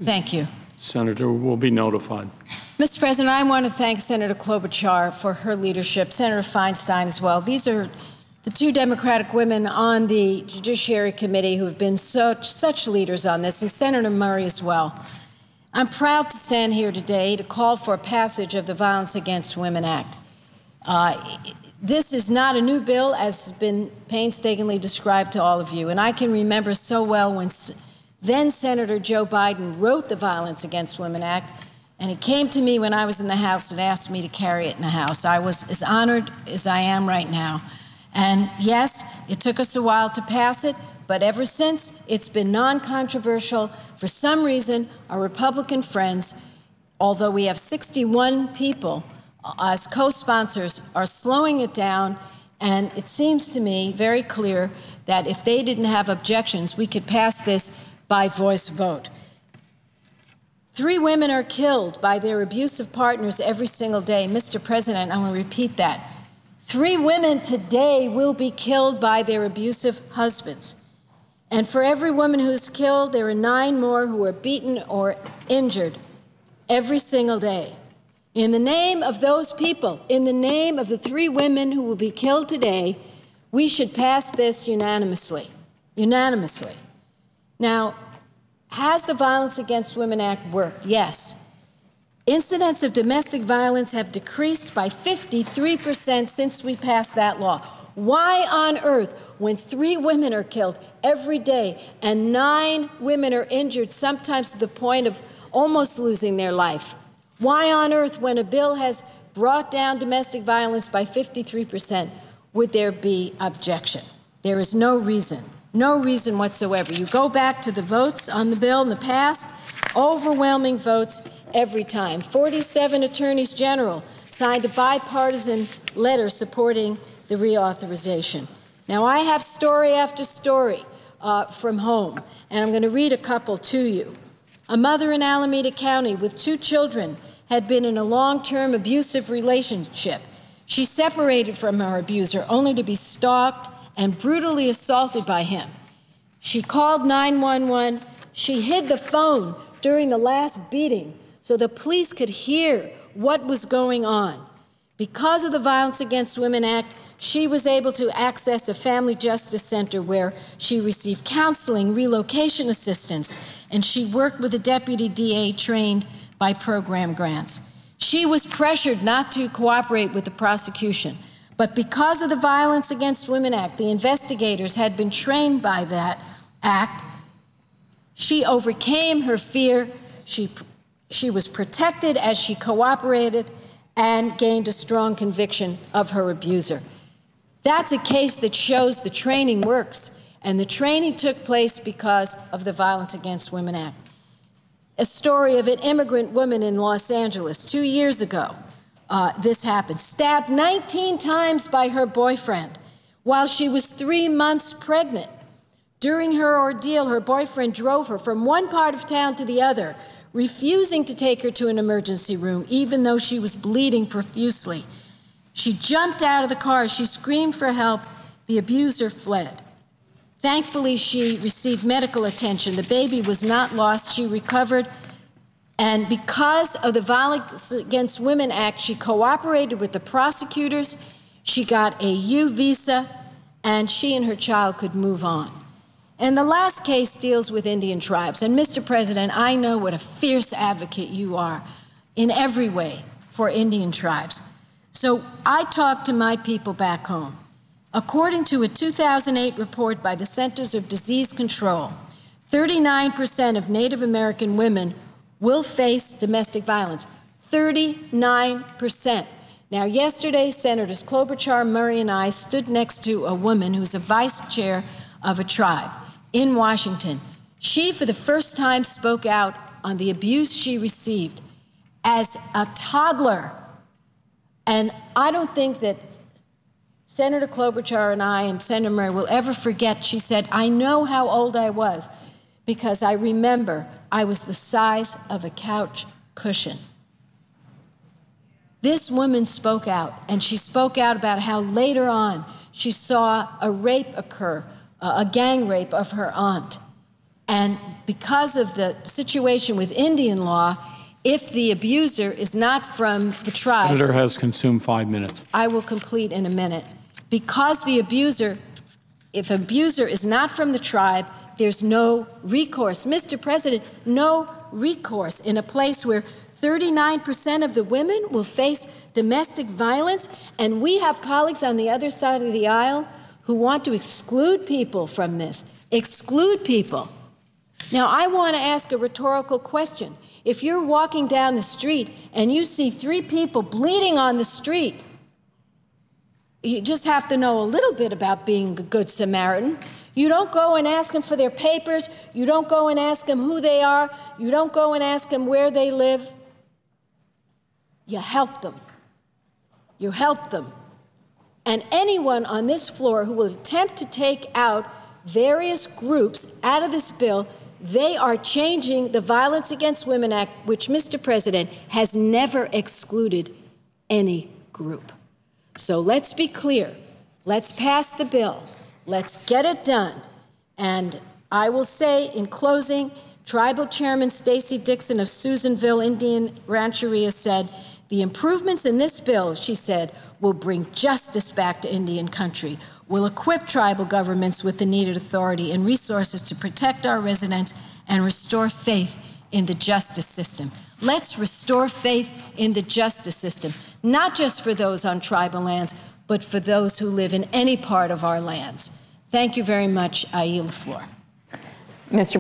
Thank you. Senator will be notified. Mr. President, I want to thank Senator Klobuchar for her leadership, Senator Feinstein as well. These are the two Democratic women on the Judiciary Committee who have been such leaders on this, and Senator Murray as well. I'm proud to stand here today to call for passage of the Violence Against Women Act. This is not a new bill, as has been painstakingly described to all of you, and I can remember so well when then Senator Joe Biden wrote the Violence Against Women Act, and he came to me when I was in the House and asked me to carry it in the House. I was as honored as I am right now. And yes, it took us a while to pass it, but ever since, it's been non-controversial. For some reason, our Republican friends, although we have 61 people as co-sponsors, are slowing it down, and it seems to me very clear that if they didn't have objections, we could pass this by voice vote. 3 women are killed by their abusive partners every single day. Mr. President, I want to repeat that. 3 women today will be killed by their abusive husbands. And for every woman who is killed, there are 9 more who are beaten or injured every single day. In the name of those people, in the name of the 3 women who will be killed today, we should pass this unanimously. Unanimously. Now, has the Violence Against Women Act worked? Yes. Incidents of domestic violence have decreased by 53% since we passed that law. Why on earth, when 3 women are killed every day and 9 women are injured, sometimes to the point of almost losing their life, why on earth, when a bill has brought down domestic violence by 53%, would there be objection? There is no reason. No reason whatsoever. You go back to the votes on the bill in the past, overwhelming votes every time. 47 attorneys general signed a bipartisan letter supporting the reauthorization. Now, I have story after story from home, and I'm going to read a couple to you. A mother in Alameda County with 2 children had been in a long-term abusive relationship. She separated from her abuser only to be stalked and brutally assaulted by him. She called 911. She hid the phone during the last beating so the police could hear what was going on. Because of the Violence Against Women Act, she was able to access a family justice center where she received counseling, relocation assistance, and she worked with a deputy DA trained by program grants. She was pressured not to cooperate with the prosecution. But because of the Violence Against Women Act, the investigators had been trained by that act. She overcame her fear. She was protected as she cooperated and gained a strong conviction of her abuser. That's a case that shows the training works, and the training took place because of the Violence Against Women Act. A story of an immigrant woman in Los Angeles 2 years ago. This happened, stabbed 19 times by her boyfriend while she was 3 months pregnant. During her ordeal, her boyfriend drove her from one part of town to the other, refusing to take her to an emergency room, even though she was bleeding profusely. She jumped out of the car. She screamed for help. The abuser fled. Thankfully, she received medical attention. The baby was not lost. She recovered. And because of the Violence Against Women Act, she cooperated with the prosecutors. She got a U visa, and she and her child could move on. And the last case deals with Indian tribes. And Mr. President, I know what a fierce advocate you are in every way for Indian tribes. So I talked to my people back home. According to a 2008 report by the Centers of Disease Control, 39% of Native American women will face domestic violence. 39%. Now, yesterday, Senators Klobuchar, Murray, and I stood next to a woman who's a vice chair of a tribe in Washington. She, for the first time, spoke out on the abuse she received as a toddler. And I don't think that Senator Klobuchar and I and Senator Murray will ever forget. She said, I know how old I was because I remember I was the size of a couch cushion. This woman spoke out, and she spoke out about how later on she saw a rape occur, a gang rape of her aunt. And because of the situation with Indian law, if the abuser is not from the tribe— Senator has consumed 5 minutes. I will complete in a minute. Because the abuser, if abuser is not from the tribe, there's no recourse. Mr. President, no recourse in a place where 39% of the women will face domestic violence, and we have colleagues on the other side of the aisle who want to exclude people from this, exclude people. Now, I want to ask a rhetorical question. If you're walking down the street and you see 3 people bleeding on the street, you just have to know a little bit about being a good Samaritan. You don't go and ask them for their papers. You don't go and ask them who they are. You don't go and ask them where they live. You help them. You help them. And anyone on this floor who will attempt to take out various groups out of this bill, they are changing the Violence Against Women Act, which, Mr. President, has never excluded any group. So let's be clear. Let's pass the bill. Let's get it done. And I will say in closing, Tribal Chairman Stacy Dixon of Susanville Indian Rancheria said, "The improvements in this bill," she said, "will bring justice back to Indian country, will equip tribal governments with the needed authority and resources to protect our residents and restore faith in the justice system." Let's restore faith in the justice system, not just for those on tribal lands, but for those who live in any part of our lands. Thank you very much. I yield the floor. Mr.